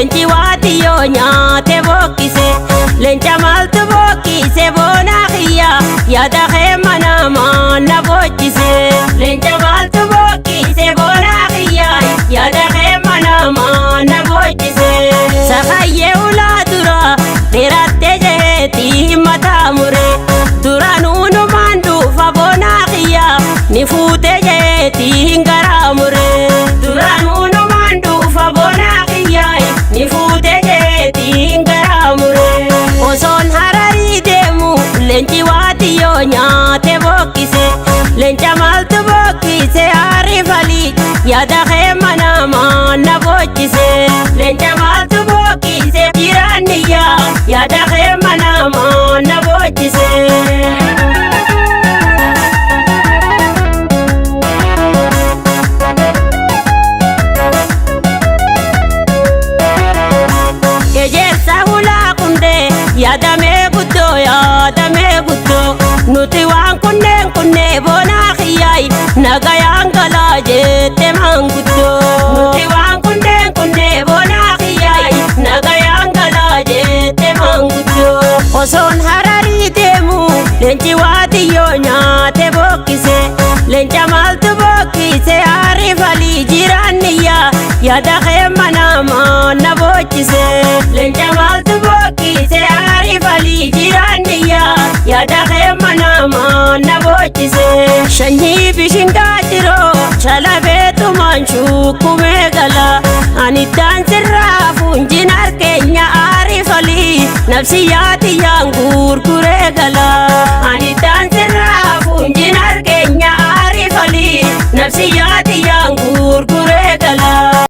Leenci waatiyyoo nyaate bokkise leenca maaltu bokkise boona kiyya yaada kee manamaa na bochise leenca maaltu bokkise boona kiyya yaada kee manamaa na bochise sakayyee ulaa dura dheerattee jeetii mataa mure duraanuu manduufa boona kiyya ni fuute jeetii garaa mure duraanuu manduufa boona kiyya ni fuute jeetii garaa mure osoon hararii deemu leenci waatiyyoo nyaate bokkise leenca maaltu bokkise aarifalii yaada kee manamaa na bochise leenca maaltu bokkise jiraanniyyaa yaada kee manamaa na bochise. Yaadamee guddoo nuti waan kunneen boona kiyyaay nagayaan galaa jette manguddoo nuti waan kunneen boona kiyyaay nagayaan galaa jette manguddoo osoon hararii deemu leenci waatiyyoo nyaate bokkise leenca maaltu bokkise aarifalii jiraanniyyaa yaada kee manamaa na bochise leenca maaltu bokkise aarifalii jiraanniyyaa yaada kee manamaa na bochise shanyii bishingaa jiroo shalabeetumaan shukkumee gala aniddaan sirraa fuunjin harkeenya aarifalii nafsiyyaatiyyaan gurguree gala aniddaan sirraa fuunjin harkeenya aarifalii nafsiyyaatiyyaan